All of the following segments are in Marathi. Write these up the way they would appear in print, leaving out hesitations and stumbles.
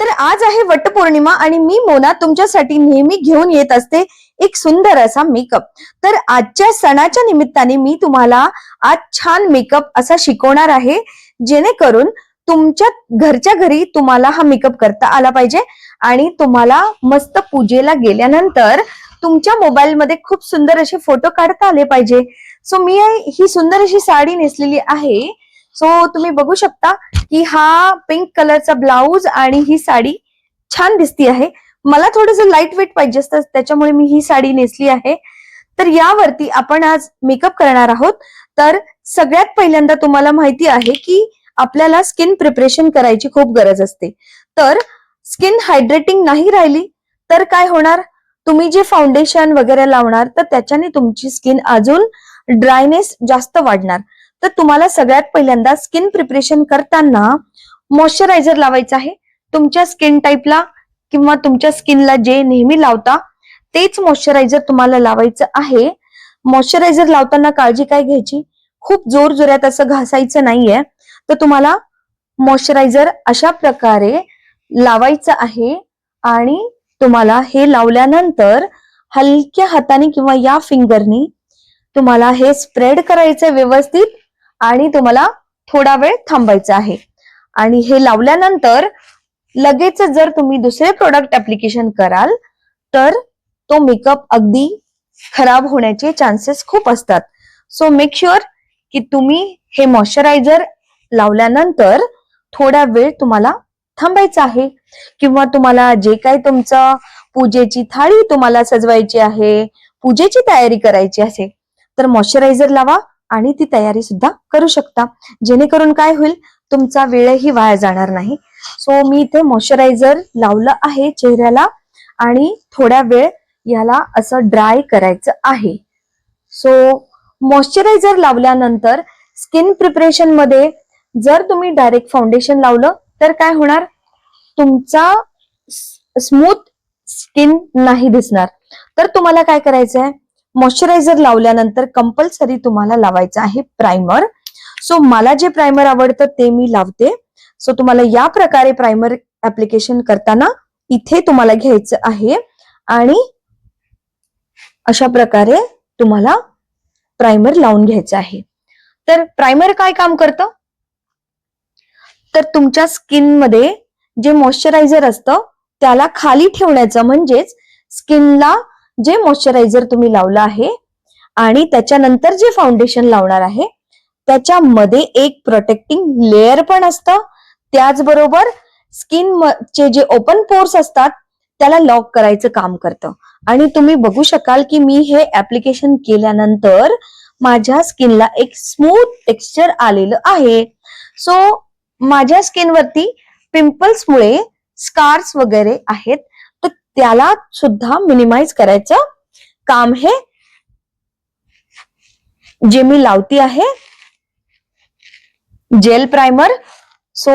तर आज आहे वटपौर्णिमा आणि मी मोना तुमच्यासाठी नेहमी घेऊन येत असते एक सुंदर असा मेकअप। तर आजच्या सणाच्या निमित्ताने मी तुम्हाला आज छान मेकअप असा शिकवणार आहे, जेणेकरून तुमच्या घरच्या घरी तुम्हाला हा मेकअप करता आला पाहिजे आणि तुम्हाला मस्त पूजेला गेल्यानंतर तुमच्या मोबाईल मध्ये खूप सुंदर असे फोटो काढता आले पाहिजे। सो मी ही सुंदर अशी साडी नेसलेली आहे। सो तुम्ही बघू शकता की हा पिंक कलरचा ब्लाउज आणि ही साडी छान दिसती आहे। मला थोडंसं लाईट वेट पाहिजे असतं, त्याच्यामुळे मी ही साडी नेसली आहे। तर यावरती आपण आज मेकअप करणार आहोत। तर सगळ्यात पहिल्यांदा तुम्हाला माहिती आहे की आपल्याला स्किन प्रिपरेशन करायची खूप गरज असते। तर स्किन हायड्रेटिंग नाही राहिली तर काय होणार, तुम्ही जे फाउंडेशन वगैरे लावणार तर त्याच्याने तुमची स्किन अजून ड्रायनेस जास्त वाढणार। तर तुम्हाला सगळ्यात पहिल्यांदा स्किन प्रिपरेशन करताना मॉइश्चरायझर लावायचं आहे। तुमच्या स्किन टाइपला किंवा तुमच्या स्किनला जे नेहमी लावता तेच मॉइश्चरायझर तुम्हाला लावायचं आहे। मॉइश्चरायझर लावताना काळजी काय घ्यायची, खूप जोर जोरात असं घासायचं नाहीये। तर तुम्हाला मॉइश्चरायझर अशा प्रकारे लावायचं आहे आणि तुम्हाला हे लावल्यानंतर हलक्या हाताने किंवा या फिंगरनी तुम्हाला हे स्प्रेड करायचं व्यवस्थित आणि तुम्हाला थोडा वेळ थांबायचं आहे। आणि हे लावल्यानंतर लगेच जर तुम्ही दुसरे प्रोडक्ट ऍप्लिकेशन कराल तर तो मेकअप अगदी खराब होण्याचे चान्सेस खूप असतात। सो मेक शुअर की तुम्ही हे मॉइश्चरायझर लावल्यानंतर थोडा वेळ तुम्हाला थांबायचं आहे। किंवा तुम्हाला जे काही तुमचं पूजेची थाळी तुम्हाला सजवायची आहे, पूजेची तयारी करायची असेल तर मॉइश्चरायझर लावा आणि ती तयारी सुद्धा करू शकता, जेणेकरून काय होईल, तुमचा वेळही वाया जाणार नाही। सो मी इथे मॉइश्चरायझर लावलं आहे चेहऱ्याला आणि थोड्या वेळ याला असं ड्राय करायचं आहे। सो मॉइश्चरायझर लावल्यानंतर स्किन प्रिपरेशन मध्ये जर तुम्ही डायरेक्ट फाउंडेशन लावलं तर काय होणार, तुमचा स्मूथ स्किन नाही दिसणार। तर तुम्हाला काय करायचंय, मॉइश्चरायझर लावल्यानंतर कंपल्सरी तुम्हाला लावायचं आहे प्रायमर। सो मला जे प्रायमर आवडतं ते मी लावते। सो तुम्हाला या प्रकारे प्रायमर ऍप्लिकेशन करताना इथे तुम्हाला घ्यायचं आहे आणि अशा प्रकारे तुम्हाला प्रायमर लावून घ्यायचं आहे। तर प्रायमर काय काम करतं, तर तुमच्या स्किन मध्ये जे मॉइश्चरायझर असतं त्याला खाली ठेवण्याचं, म्हणजेच स्किनला जे मॉइश्चरायझर तुम्ही लावलं आहे आणि त्याच्यानंतर जे फाउंडेशन लावणार आहे त्याच्यामध्ये एक प्रोटेक्टिंग लेयर पण असतं। त्याचबरोबर स्किन चे जे ओपन पोर्स असतात त्याला लॉक करायचं काम करतं। आणि तुम्ही बघू शकाल की मी हे ऍप्लिकेशन केल्यानंतर माझ्या स्किनला एक स्मूथ टेक्स्चर आलेलं आहे। सो माझ्या स्किनवरती पिंपल्समुळे स्कार्स वगैरे आहेत, तर त्याला सुद्धा मिनिमाइज करायचं काम हे जे मी लावती आहे जेल प्रायमर। सो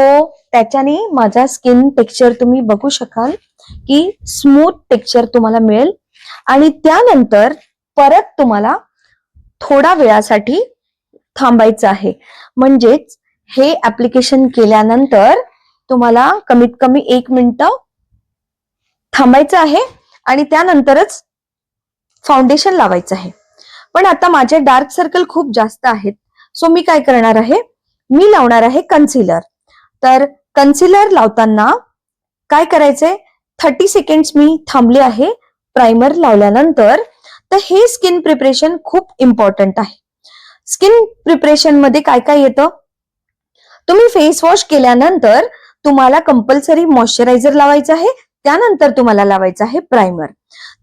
त्याच्याने माझा स्किन टेक्स्चर तुम्ही बघू शकाल की स्मूथ टेक्स्चर तुम्हाला मिळेल। आणि त्यानंतर परत तुम्हाला थोडा वेळासाठी थांबायचं आहे, म्हणजेच हे ऍप्लिकेशन केल्यानंतर तुम्हाला कमीत कमी 1 मिनिट थांबायचं आहे आणि त्यानंतरच फाउंडेशन लावायचं आहे। पण आता माझे डार्क सर्कल खूप जास्त आहेत, सो मी काय करणार आहे, मी लावणार आहे कन्सिलर। तर कन्सिलर लावताना काय करायचंय, 30 सेकंड्स मी थांबले आहे प्रायमर लावल्यानंतर। तर हे स्किन प्रिपरेशन खूप इम्पॉर्टंट आहे। स्किन प्रिपरेशन मध्ये काय काय येतं, तुम्ही फेस वॉश केल्यानंतर तुम्हाला कंपल्सरी मॉइश्चरायझर लावायचं आहे, त्यानंतर तुम्हाला लावायचं आहे प्रायमर।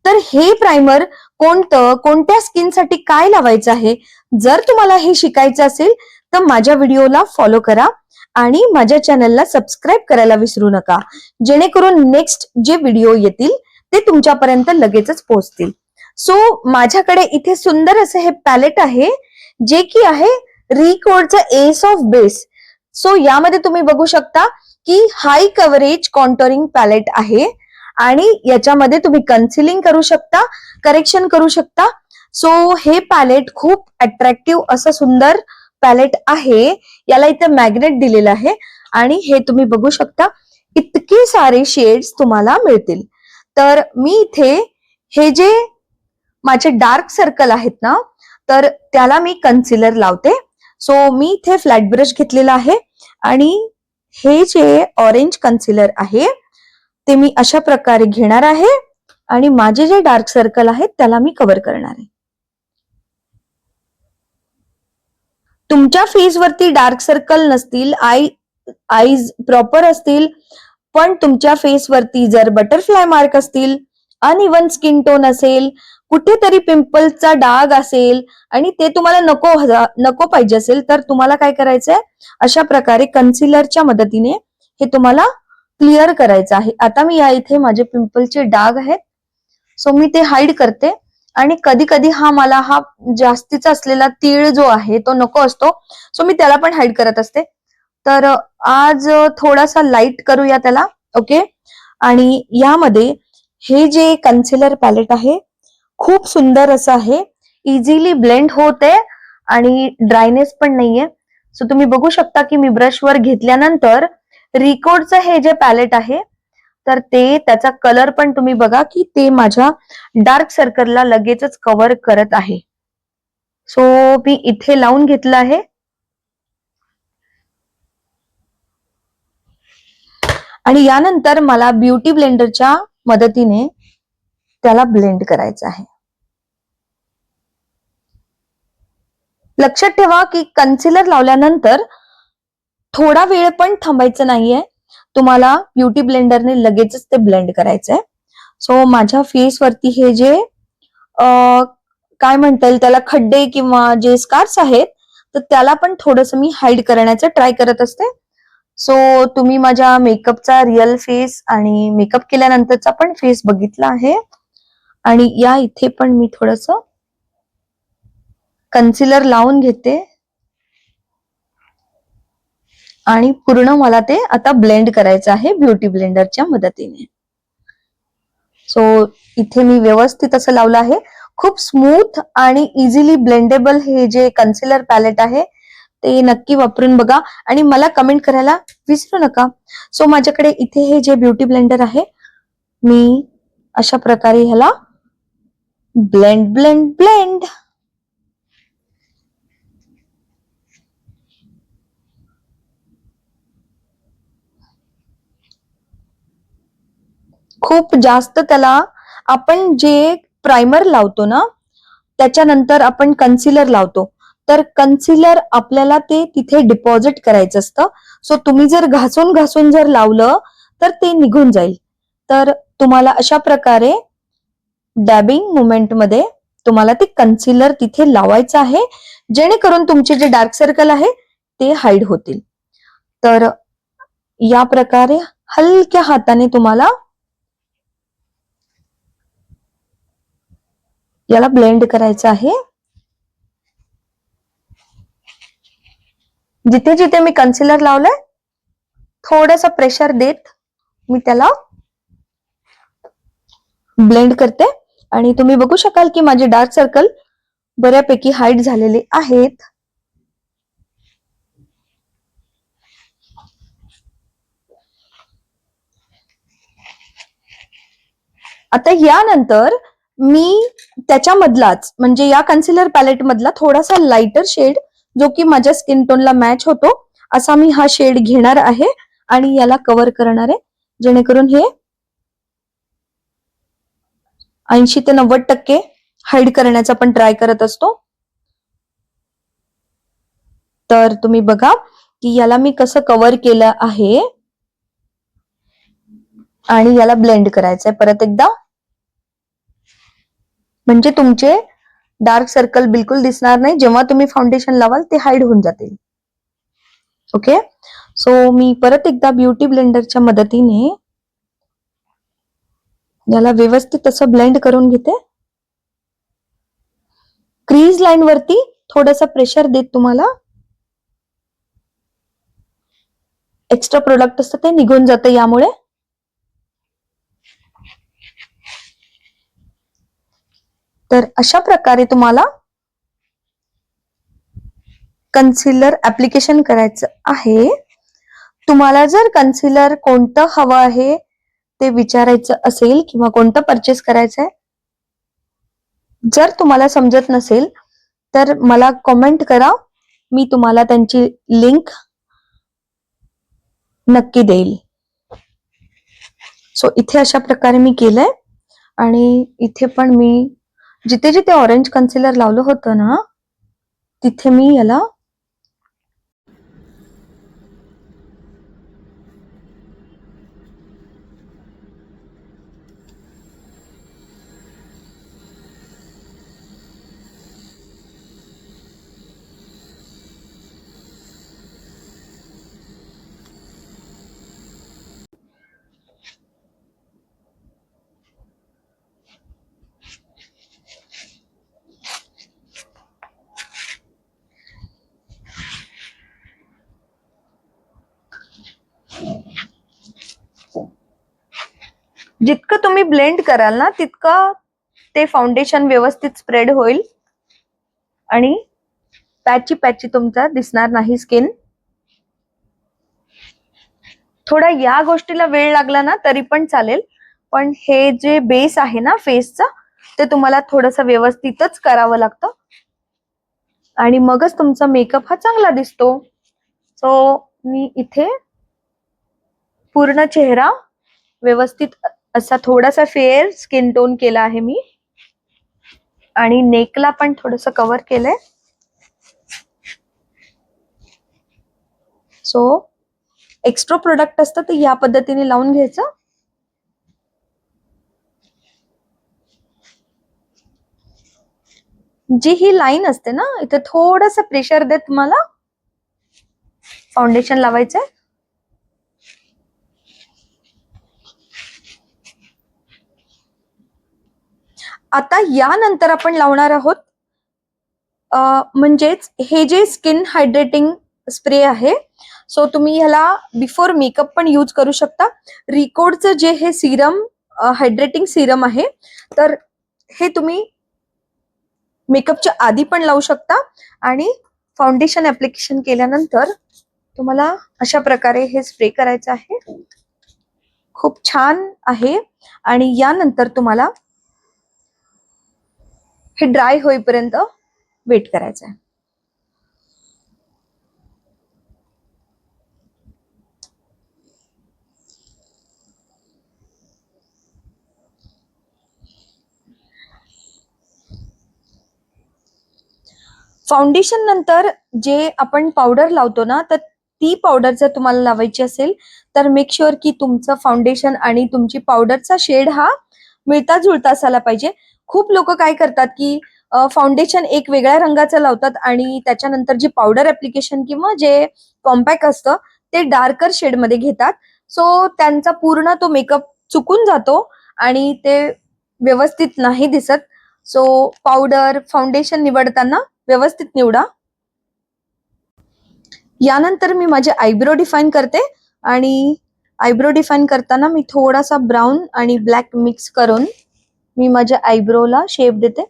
तर हे प्रायमर कोणतं, कोणत्या स्किनसाठी काय लावायचं आहे, जर तुम्हाला हे शिकायचं असेल तर माझ्या व्हिडिओला फॉलो करा आणि माझ्या चॅनलला सबस्क्राईब करायला विसरू नका, जेणेकरून नेक्स्ट जे व्हिडिओ येतील ते तुमच्यापर्यंत लगेचच पोहोचतील। सो माझ्याकडे इथे सुंदर असं हे पॅलेट आहे, जे की आहे रिकोडचं एस ऑफ बेस। सो यामध्ये तुम्ही बघू शकता की हाय कव्हरेज कॉन्टोरिंग पॅलेट आहे आणि याच्यामध्ये तुम्ही कन्सिलिंग करू शकता, करेक्शन करू शकता। सो हे पॅलेट खूप अट्रॅक्टिव्ह असं सुंदर पॅलेट आहे। याला इथे मॅग्नेट दिलेलं आहे आणि हे तुम्ही बघू शकता, इतके सारे शेड्स तुम्हाला मिळतील. तर मी इथे हे जे माझे डार्क सर्कल आहेत ना, तर त्याला मी कन्सिलर लावते. सो मी इथे फ्लॅट ब्रश घेतलेला आहे आणि हे जे ऑरेंज कन्सिलर आहे ते मी अशा प्रकारे घेणार आहे आणि माझे जे डार्क सर्कल आहेत त्याला मी कव्हर करणार आहे. तुमच्या फेस वरती डार्क सर्कल नसतील, आईज प्रॉपर असतील, पण तुमच्या फेस वरती जर बटरफ्लाय मार्क असतील, अनइवन स्किन टोन असेल, कुठेतरी पिंपलचा डाग असेल आणि ते तुम्हाला नको पाहिजे असेल, तर तुम्हाला काय करायचंय, अशा प्रकारे कन्सिलरच्या मदतीने हे तुम्हाला क्लिअर करायचं आहे. आता मी या इथे माझे पिंपलचे डाग आहेत, सो मी ते हाईड करते. आणि कधी कधी हा जास्तीचा असलेला तीळ जो आहे तो नको असतो, सो मी त्याला पण हाईड करत असते. तर आज थोडासा लाईट करूया त्याला. ओके. आणि यामध्ये हे जे कन्सिलर पॅलेट आहे खूप सुंदर असं आहे, इझिली ब्लेंड होते आणि ड्रायनेस पण नाहीये. सो तुम्ही बघू शकता की मी ब्रशवर घेतल्यानंतर रिकोडचं हे जे पॅलेट आहे तर ते त्याचा कलर पण तुम्ही बघा की ते माझ्या डार्क सर्कलला लगेचच कव्हर करत आहे. सो मी इथे लावून घेतलं आहे आणि यानंतर मला ब्युटी ब्लेंडरच्या मदतीने त्याला ब्लेंड करायचं आहे. लक्षात ठेवा की कन्सिलर लावल्यानंतर थोडा वेळ पण थांबायचं नाहीये, तुम्हाला ब्युटी ब्लेंडरने लगेचच ते ब्लेंड करायचंय. सो माझ्या फेस वरती हे जे काय म्हणता येईल त्याला खड्डे किंवा जे स्कार्स आहेत तर त्याला पण थोडंसं मी हाईड करण्याचा ट्राय करत असते. सो तुम्ही माझ्या मेकअपचा रिअल फेस आणि मेकअप केल्यानंतरचा पण फेस बघितला आहे आणि या इथे पण मी थोडस कन्सिलर लावून घेते आणि पूर्ण मला ते आता ब्लेंड करायचं आहे ब्युटी ब्लेंडरच्या मदतीने. सो इथे मी व्यवस्थित असं लावलं आहे. खूप स्मूथ आणि इझिली ब्लेंडेबल हे जे कन्सिलर पॅलेट आहे ते नक्की वापरून बघा आणि मला कमेंट करायला विसरू नका. सो माझ्याकडे इथे हे जे ब्युटी ब्लेंडर आहे मी अशा प्रकारे ह्याला ब्लेंड ब्लेंड ब्लेंड खूप जास्त त्याला आपण जे प्रायमर लावतो ना त्याच्यानंतर आपण कन्सिलर लावतो तर कन्सिलर आपल्याला ते तिथे डिपॉझिट करायचं असतं. सो तुम्ही जर घासून घासून जर लावलं तर ते निघून जाईल. तर तुम्हाला अशा प्रकारे डॅबिंग मुवमेंट मध्ये तुम्हाला ते कन्सिलर तिथे लावायचं आहे जेणेकरून तुमचे जे डार्क सर्कल आहे ते हाईड होतील. तर या प्रकारे हलक्या हाताने तुम्हाला याला ब्लेंड करायचं आहे. जिथे जिथे मी कन्सिलर लावलंय थोडंसं प्रेशर देत मी त्याला ब्लेंड करते आणि तुम्ही बघू शकाल की माझे डार्क सर्कल बऱ्यापैकी हाईड झालेले आहेत. आता यानंतर मी त्याच्यामधलाच म्हणजे या कन्सिलर पॅलेट मधला थोडासा लाइटर शेड जो की माझ्या स्किन टोनला मॅच होतो असा मी हा शेड घेणार आहे आणि याला कव्हर करणार आहे जेणेकरून हे 80 ते 90% हाईड करण्याचा पण ट्राय करत असतो. तर तुम्ही बघा की याला मी कसं कव्हर केलं आहे आणि याला ब्लेंड करायचंय परत एकदा म्हणजे तुमचे डार्क सर्कल बिलकुल दिसणार नाही. जेव्हा तुम्ही फाउंडेशन लावाल ते हाईड होऊन जातील. ओके. सो मी परत एकदा ब्युटी ब्लेंडरच्या मदतीने याला व्यवस्थित असं ब्लेंड करून घेते. क्रीज लाईन वरती थोडंसं प्रेशर देत तुम्हाला एक्स्ट्रा प्रोडक्ट असतं ते निघून जातं यामुळे. तर अशा प्रकारे तुम्हाला कन्सिलर ऍप्लिकेशन करायचं आहे. तुम्हाला जर कन्सिलर कोणतं हवं आहे ते विचारायचं असेल किंवा कोणतं परचेस करायचं आहे, जर तुम्हाला समजत नसेल तर मला कमेंट करा, मी तुम्हाला त्यांची लिंक नक्की देईल. सो इथे अशा प्रकारे मी केलंय आणि इथे पण मी जिथे जिथे ऑरेंज कन्सिलर लावलं होतं ना तिथे मी याला जितकं तुम्ही ब्लेंड कराल ना तितकं ते फाउंडेशन व्यवस्थित स्प्रेड होईल आणि पॅची पॅची तुमचा दिसणार नाही स्किन. थोडा या गोष्टीला वेळ लागला ना तरी पण चालेल, पण हे जे बेस आहे ना फेसचा ते तुम्हाला थोडंसं व्यवस्थितच करावं लागतं आणि मगच तुमचा मेकअप हा चांगला दिसतो. सो मी इथे पूर्ण चेहरा व्यवस्थित असा थोडासा फेअर स्किन टोन केला आहे मी आणि नेकला पण थोडंसं कव्हर केलंय. सो एक्स्ट्रा प्रोडक्ट असतं तर या पद्धतीने लावून घ्यायचं. जी ही लाईन असते ना इथे थोडंसं प्रेशर देत तुम्हाला फाउंडेशन लावायचंय. आता यानंतर आपण लावणार आहोत म्हणजेच हे जे स्किन हायड्रेटिंग स्प्रे आहे, सो तुम्ही ह्याला बिफोर मेकअप पण यूज करू शकता. रिकोडचं जे हे सिरम हायड्रेटिंग सिरम आहे तर हे तुम्ही मेकअपच्या आधी पण लावू शकता आणि फाउंडेशन ऍप्लिकेशन केल्यानंतर तुम्हाला अशा प्रकारे हे स्प्रे करायचं आहे. खूप छान आहे आणि यानंतर तुम्हाला हे ड्राय होईपर्यंत वेट करायचं आहे. फाउंडेशन नंतर जे आपण पावडर लावतो ना तर ती पावडर जर तुम्हाला लावायची असेल तर मेक शुअर की तुमचं फाउंडेशन आणि तुमची पावडरचा शेड हा मिळता जुळता असायला पाहिजे. खूप लोक काय करतात की फाउंडेशन एक वेगळ्या रंगाचं लावतात आणि त्याच्यानंतर जी पावडर ऍप्लिकेशन किंवा जे कॉम्पॅक्ट असतं ते डार्कर शेड मध्ये घेतात. सो त्यांचा पूर्ण तो मेकअप चुकून जातो आणि ते व्यवस्थित नाही दिसत. सो पावडर फाउंडेशन निवडताना व्यवस्थित निवडा. यानंतर मी माझे आयब्रो डिफाईन करते आणि आयब्रो डिफाईन करताना मी थोडासा ब्राऊन आणि ब्लॅक मिक्स करून मी माझ्या आयब्रोला शेप देते.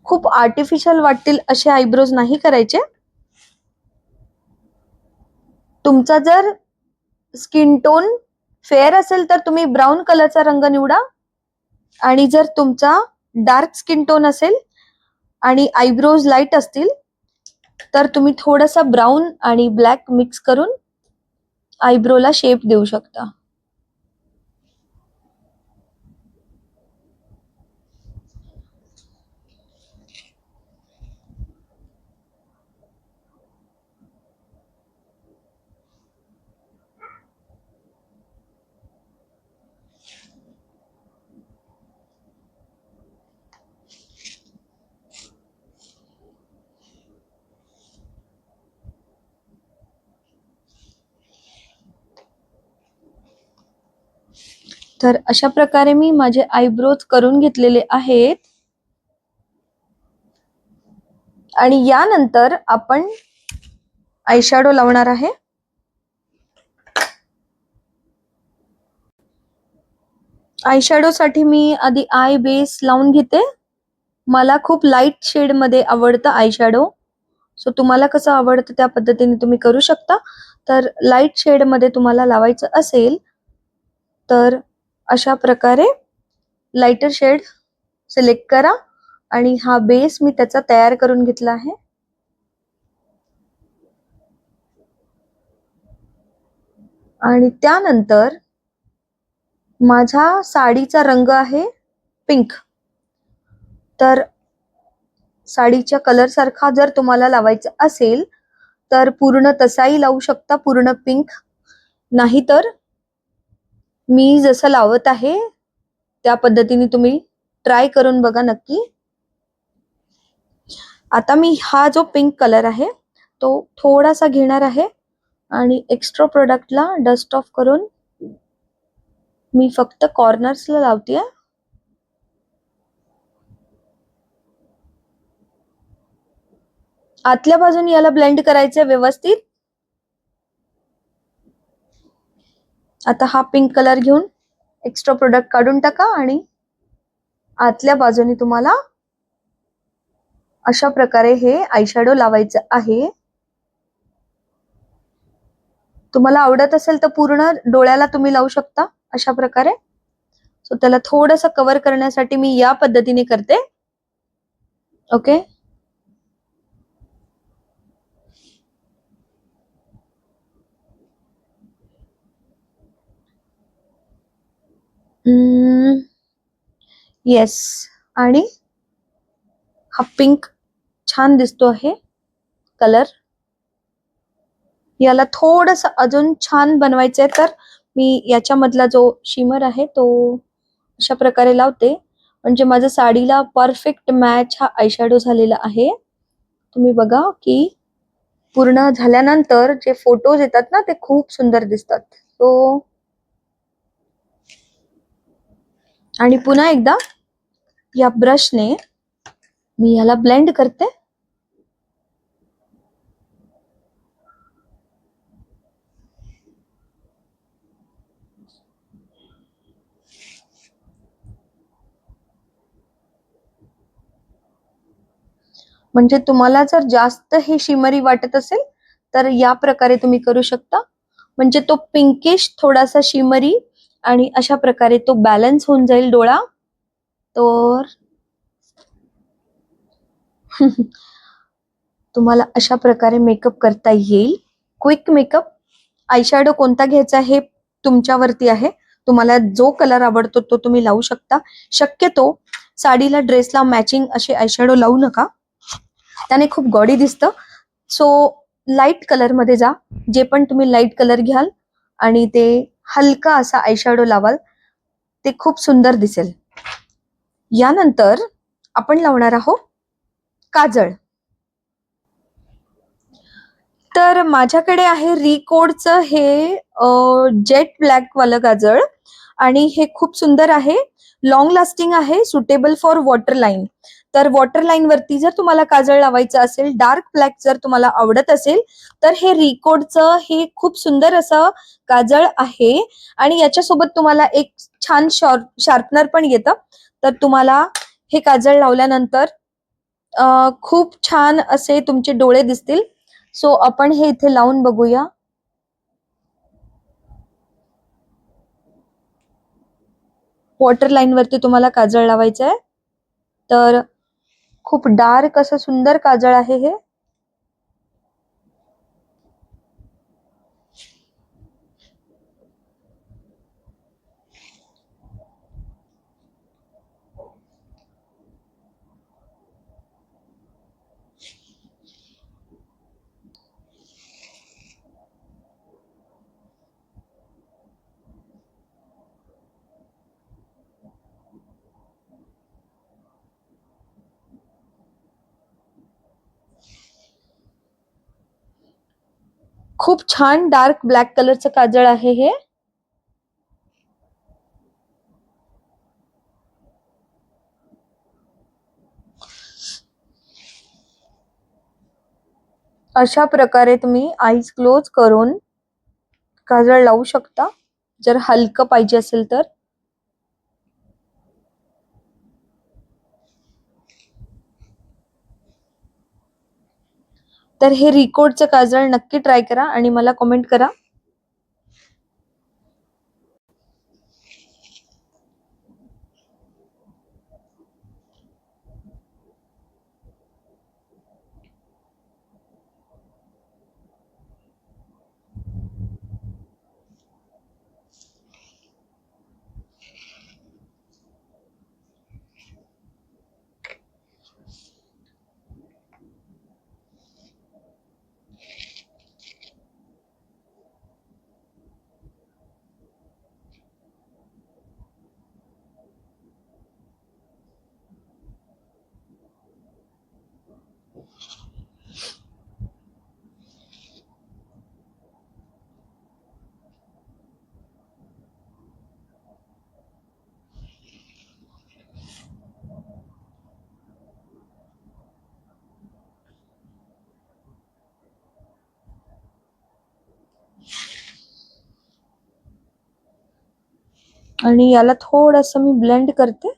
खूप आर्टिफिशियल वाटतील असे आयब्रोज नाही करायचे. तुमचा जर स्किन टोन फेअर असेल तर तुम्ही ब्राऊन कलरचा रंग निवडा आणि जर तुमचा डार्क स्किन टोन असेल आणि आयब्रोज लाईट असतील तर तुम्ही थोडासा ब्राऊन आणि ब्लॅक मिक्स करून आयब्रोला शेप देऊ शकता. तर अशा प्रकारे मी माझे आयब्रोज करून घेतलेले आहेत आणि यानंतर आपण आयशॅडो लावणार आहे. आयशॅडो साठी मी आधी आय बेस लावून घेते. मला खूप लाईट शेड मध्ये आवडतं आय शॅडो. सो तुम्हाला कसं आवडतं त्या पद्धतीने तुम्ही करू शकता. तर लाईट शेड मध्ये तुम्हाला लावायचं असेल तर अशा प्रकारे लाइटर शेड सिलेक्ट करा आणि हा बेस मी त्याचा तयार करून घेतला आहे. आणि त्यानंतर माझ्या साडीचा रंग आहे पिंक. तर साडीच्या कलर सारखा जर तुम्हाला लावायचा असेल तर पूर्ण तसाही लावू शकता, पूर्ण पिंक. नाहीतर मी जसं लावत आहे त्या पद्धतीने तुम्ही ट्राय करून बघा नक्की. आता मी हा जो पिंक कलर आहे तो थोडासा घेणार आहे आणि एक्स्ट्रा प्रोडक्टला डस्ट ऑफ करून मी फक्त कॉर्नर्सला लावते. आतल्या बाजूने याला ब्लेंड करायचं व्यवस्थित. आता हा पिंक कलर घेऊन एक्स्ट्रा प्रोडक्ट काढून टाका आणि आतल्या बाजूने तुम्हाला अशा प्रकारे हे आयशॅडो लावायचं आहे. तुम्हाला आवडत असेल तर पूर्ण डोळ्याला तुम्ही लावू शकता अशा प्रकारे. सो त्याला थोडंसं कव्हर करण्यासाठी मी या पद्धतीने करते. ओके. येस. आणि हा पिंक छान दिसतो आहे कलर. याला थोडंसं अजून छान बनवायचंय तर मी याच्यामधला जो शिमर आहे तो अशा प्रकारे लावते म्हणजे माझ्या साडीला परफेक्ट मॅच हा आयशॅडो झालेला आहे. तुम्ही बघा की पूर्ण झाल्यानंतर जे फोटोज येतात ना ते खूप सुंदर दिसतात. सो आणि पुन्हा एकदा या ब्रशने मी याला ब्लेंड करते. म्हणजे तुम्हाला जर जास्त हे शिमरी वाटत असेल तर या प्रकारे तुम्ही करू शकता. म्हणजे तो पिंकिश थोडासा शिमरी आणि अशा प्रकारे तो बॅलन्स होऊन जाईल डोळा. तर तुम्हाला अशा प्रकारे मेकअप करता येईल. Quick makeup. आयशॅडो कोणता घ्यायचा हे तुमच्यावरती आहे. तुम्हाला जो कलर आवडतो तो तुम्ही लावू शकता. शक्यतो साडीला ड्रेसला मॅचिंग असे आयशॅडो लावू नका, त्याने खूप गॉडी दिसतं. सो लाईट कलर मध्ये जा. जे पण तुम्ही लाईट कलर घ्याल आणि ते हलका असा आयशॅडो लावाल ते खूप सुंदर दिसेल. यानंतर आपण लावणार आहोत काजळ. तर माझ्याकडे आहे रिकोडचं हे जेट ब्लॅक वालं काजळ आणि हे खूप सुंदर आहे, लॉंग लास्टिंग आहे, सुटेबल फॉर वॉटर लाईन. तर वॉटर लाईन वरती जर तुम्हाला काजळ लावायचं असेल, डार्क ब्लॅक जर तुम्हाला आवडत असेल तर हे रिकोडचं हे खूप सुंदर असं काजळ आहे. आणि याच्यासोबत तुम्हाला एक छान शार्पनर पण येतं. तर तुम्हाला हे काजळ लावल्यानंतर खूप छान असे तुमचे डोळे दिसतील. सो आपण हे इथे लावून बघूया. वॉटर लाईन वरती तुम्हाला काजळ लावायचं आहे. तर खूप डार्क असं सुंदर काजळ आहे हे. खूप छान डार्क ब्लॅक कलरचं काजळ आहे हे. अशा प्रकारे तुम्ही आईज क्लोज करून काजळ लावू शकता जर हलकं पाहिजे असेल तर. तर हे रिकोडचं काजळ नक्की ट्राय करा आणि मला कमेंट करा. आणि याला थोडंसं मी ब्लेंड करते.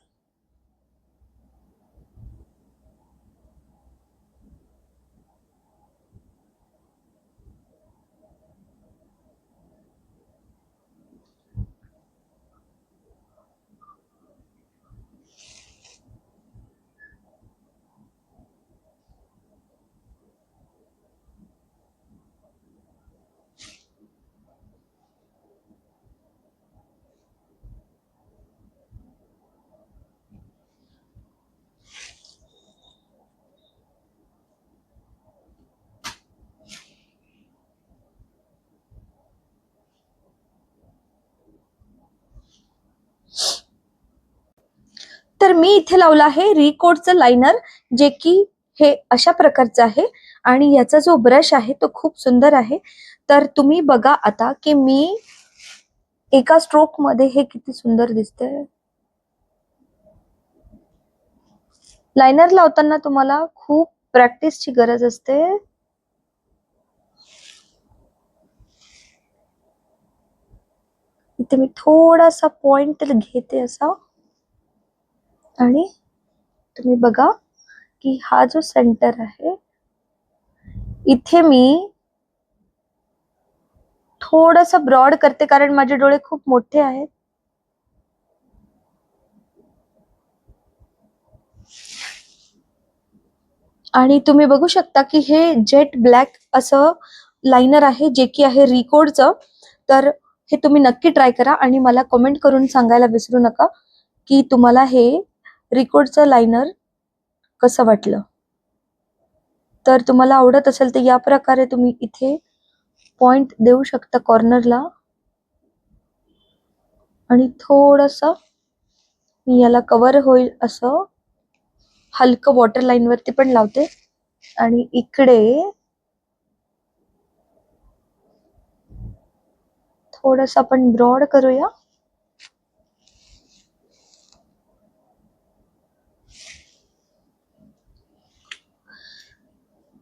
तर मी इथे लावलं आहे रिकोडचं लायनर, जे की हे अशा प्रकारचं आहे आणि याचा जो ब्रश आहे तो खूप सुंदर आहे. तर तुम्ही बघा आता की मी एका स्ट्रोक मध्ये हे किती सुंदर दिसतंय. लायनर लावताना तुम्हाला खूप प्रॅक्टिसची गरज असते. इथे मी थोडासा पॉइंट घेते असा आणि तुम्ही बघा की हा जो सेंटर आहे इथे मी थोडासा ब्रॉड करते कारण माझे डोळे खूप मोठे आहेत. आणि तुम्ही बघू शकता की हे जेट ब्लॅक असं लायनर आहे जे की आहे रिकोडचं. तर हे तुम्ही नक्की ट्राय करा आणि मला कमेंट करून सांगायला विसरू नका की तुम्हाला हे रिकोडचं लायनर कसं वाटलं. तर तुम्हाला आवडत असेल तर या प्रकारे तुम्ही इथे पॉइंट देऊ शकता कॉर्नरला आणि थोडंसं मी याला कव्हर होईल असं हलकं वॉटर लाईन वरती पण लावते आणि इकडे थोडंसं आपण ब्रॉड करूया.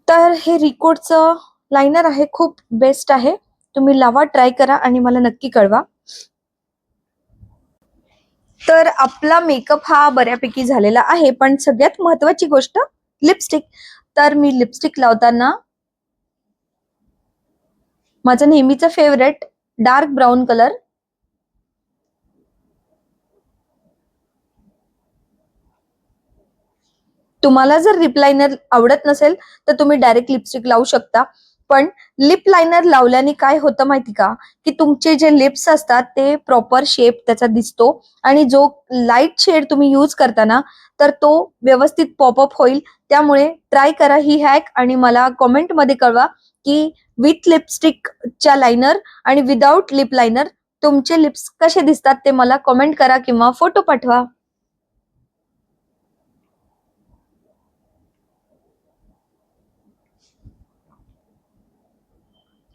तर हे रिकोडचं लायनर आहे, खूप बेस्ट आहे. तुम्ही लावा, ट्राय करा आणि मला नक्की कळवा. तर आपला मेकअप हा बऱ्यापैकी झालेला आहे, पण सगळ्यात महत्वाची गोष्ट लिपस्टिक. तर मी लिपस्टिक लावताना माझं नेहमीचं फेवरेट डार्क ब्राऊन कलर, तुम्हाला जर लिप लायनर आवडत नसेल तर तुम्ही डायरेक्ट लिपस्टिक लावू शकता. पण लिप लायनर लावल्याने काय होतं माहिती का, की तुमचे जे लिप्स असतात ते प्रॉपर शेप त्याचा दिसतो आणि जो लाईट शेड तुम्ही यूज करता ना तर तो व्यवस्थित पॉपअप होईल. त्यामुळे ट्राय करा ही हॅक आणि मला कमेंट मध्ये कळवा की विथ लिपस्टिकच्या लायनर आणि विदाउट लिप लायनर तुमचे लिप्स कसे दिसतात ते मला कमेंट करा किंवा फोटो पाठवा.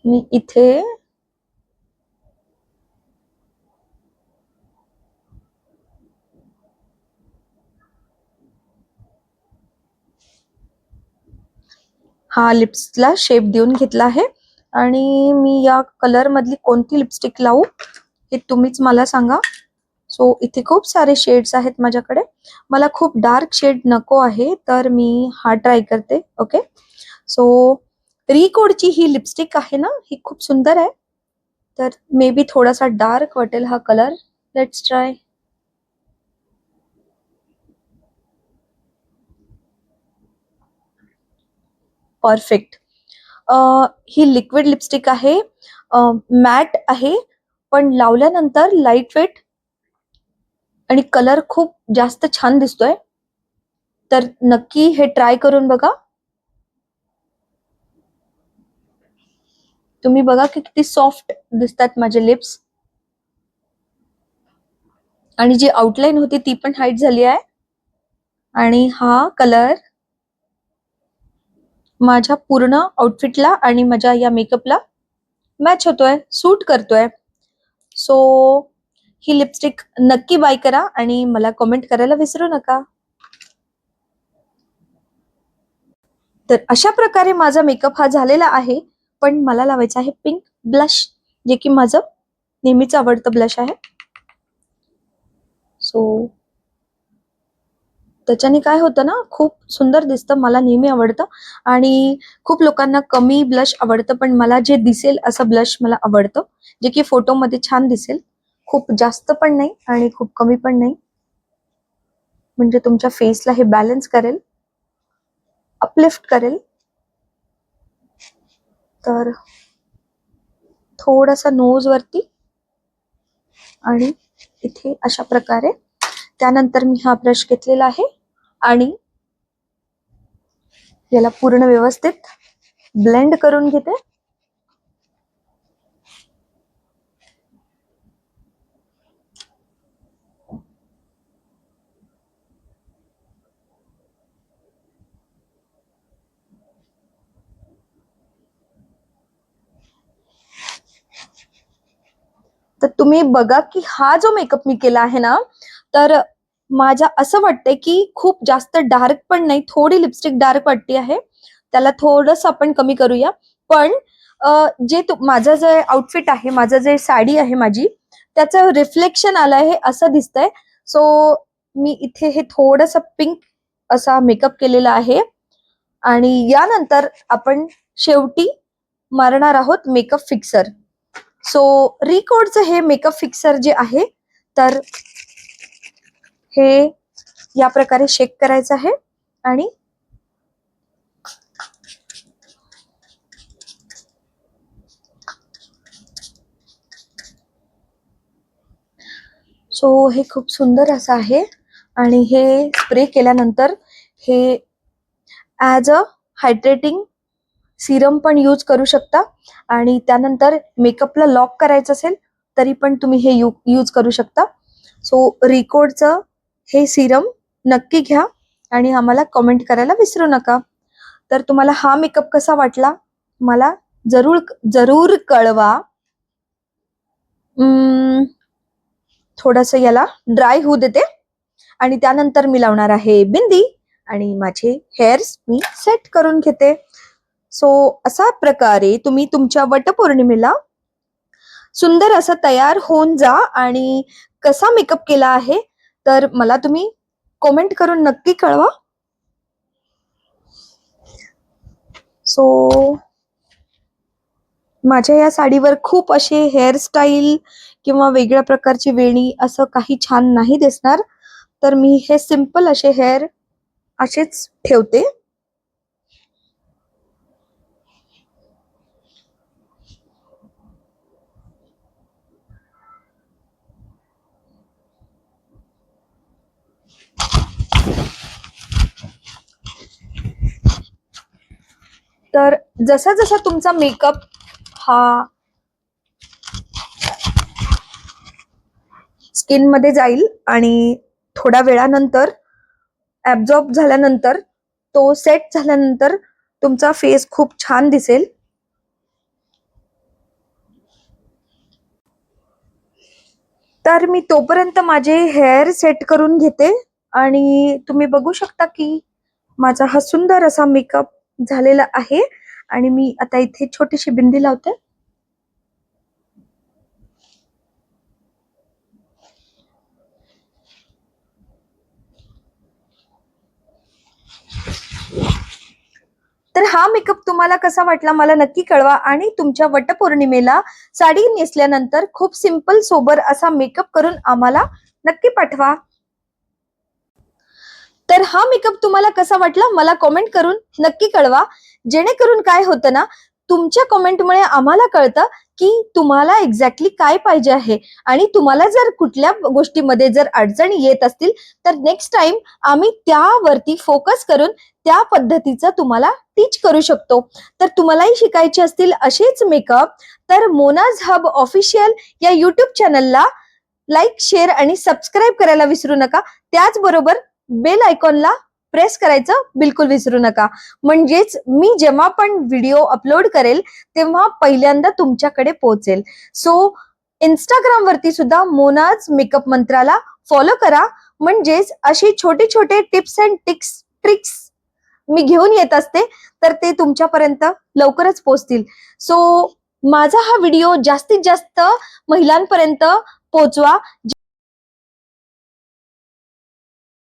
मी इथे हा लिप्सला शेप देऊन घेतला आहे आणि मी या कलर मधली कोणती लिपस्टिक लावू हे तुम्हीच मला सांगा. सो इथे खूप सारे शेड्स आहेत माझ्याकडे, मला खूप डार्क शेड नको आहे तर मी हा ट्राय करते. ओके, सो रिकोडची ही लिपस्टिक आहे ना, ही खूप सुंदर आहे. तर मे बी थोडासा डार्क वाटेल हा colour. Let's try. Perfect. He liquid lipstick आहे, मॅट आहे, पण लावल्यानंतर लाईट वेट आणि कलर खूप जास्त छान दिसतोय. तर नक्की हे ट्राय करून बघा. तुम्ही बघा की किती सॉफ्ट दिसतात माझे लिप्स, आणि जी आउटलाईन होती ती पण हाईट झाली आहे. आणि हा कलर माझ्या पूर्ण आउटफिटला आणि माझ्या या मेकअपला मॅच होतोय, सूट करतोय. सो ही लिपस्टिक नक्की बाय करा आणि मला कमेंट करायला विसरू नका. तर अशा प्रकारे माझा मेकअप हा झालेला आहे. पण मला लावायचं आहे पिंक ब्लश, जे की माझं नेहमीच आवडतं ब्लश आहे. सो त्याच्याने काय होतं ना, खूप सुंदर दिसतं, मला नेहमी आवडतं. आणि खूप लोकांना कमी ब्लश आवडतं, पण मला जे दिसेल असं ब्लश मला आवडतं, जे की फोटोमध्ये छान दिसेल. खूप जास्त पण नाही आणि खूप कमी पण नाही, म्हणजे तुमच्या फेसला हे बॅलन्स करेल, अपलिफ्ट करेल. तर थोडासा नोज वरती आणि इथे अशा प्रकारे. त्यानंतर मी हा ब्रश घेतलेला आहे आणि याला पूर्ण व्यवस्थित ब्लेंड करून घेते. तर तुम्ही बघा की हा जो मेकअप मी केला आहे ना, तर माझ्या असं वाटतंय की खूप जास्त डार्क पण नाही, थोडी लिपस्टिक डार्क वाटते आहे, त्याला थोडंसं आपण कमी करूया. पण माझं जे आउटफिट आहे, माझं जे साडी आहे माझी, त्याचं रिफ्लेक्शन आलं आहे असं दिसतंय. सो मी इथे हे थोडंसं पिंक असा मेकअप केलेला आहे. आणि यानंतर आपण शेवटी मारणार आहोत मेकअप फिक्सर. सो रिकोडचं हे मेकअप फिक्सर जे आहे, तर हे या प्रकारे शेक करायचं आहे आणि सो हे खूप सुंदर असं आहे. आणि हे स्प्रे केल्यानंतर हे ॲज अ हायड्रेटिंग सिरम पण यूज करू शकता. आणि त्यानंतर मेकअपला लॉक करायचं असेल तरी पण तुम्ही हे यूज करू शकता. सो रिकोडचं हे सिरम नक्की घ्या आणि आम्हाला कमेंट करायला विसरू नका. तर तुम्हाला हा मेकअप कसा वाटला मला जरूर जरूर कळवा. थोडंसं याला ड्राय होऊ देते आणि त्यानंतर मी लावणार आहे बिंदी आणि माझे हेअर्स मी सेट करून घेते. सो अशा प्रकारे तुम्ही तुमच्या वटपौर्णिमेला सुंदर असं तयार होऊन जा. आणि कसा मेकअप केला आहे तर मला तुम्ही कमेंट करून नक्की कळवा. सो माझ्या या साडीवर खूप असे हेअरस्टाईल किंवा वेगळ्या प्रकारची वेणी असं काही छान नाही दिसणार, तर मी हे सिंपल असे हेअर असेच ठेवते. तर जसा जसा तुमचा मेकअप हा स्किन मध्ये जाईल आणि थोड्या वेळानंतर ऍब्झॉर्ब झाल्यानंतर, तो सेट झाल्यानंतर तुमचा फेस खूप छान दिसेल. तर मी तोपर्यंत माझे हेअर सेट करून घेते आणि तुम्ही बघू शकता की माझा हा सुंदर असा मेकअप झालेला आहे. आणि मी आता इथे छोटीशी बिंदी लावते. तर हा मेकअप तुम्हाला कसा वाटला मला नक्की कळवा आणि तुमच्या वटपौर्णिमेला साडी नेसल्यानंतर खूप सिंपल सोबर असा मेकअप करून आम्हाला नक्की पाठवा. तर हा मेकअप तुम्हाला कसा वाटला मला कमेंट करून नक्की कळवा. जेणेकरून काय होतं ना, तुमच्या कमेंटमुळे आम्हाला कळतं की तुम्हाला एक्झॅक्टली काय पाहिजे आहे आणि तुम्हाला जर कुठल्या गोष्टीमध्ये जर अडचणी येत असतील तर नेक्स्ट टाइम आम्ही त्यावरती फोकस करून त्या पद्धतीचं तुम्हाला टीच करू शकतो. तर तुम्हालाही शिकायचे असतील असेच मेकअप तर मोनाज हब ऑफिशियल या युट्यूब चॅनलला लाईक, शेअर आणि सबस्क्राईब करायला विसरू नका. त्याचबरोबर बेल आयकॉनला प्रेस करायचं बिलकुल विसरू नका. म्हणजेच मी जेव्हा पण व्हिडिओ अपलोड करेल तेव्हा पहिल्यांदा तुमच्याकडे पोहोचेल. सो इंस्टाग्राम वरती सुद्धा मोनाज मेकअप मंत्राला फॉलो करा. म्हणजेच अशी छोटे छोटे टिप्स अँड ट्रिक्स मी घेऊन येत असते तर ते तुमच्यापर्यंत लवकरच पोहोचतील. सो माझा हा व्हिडिओ जास्तीत जास्त महिलांपर्यंत पोहोचवा.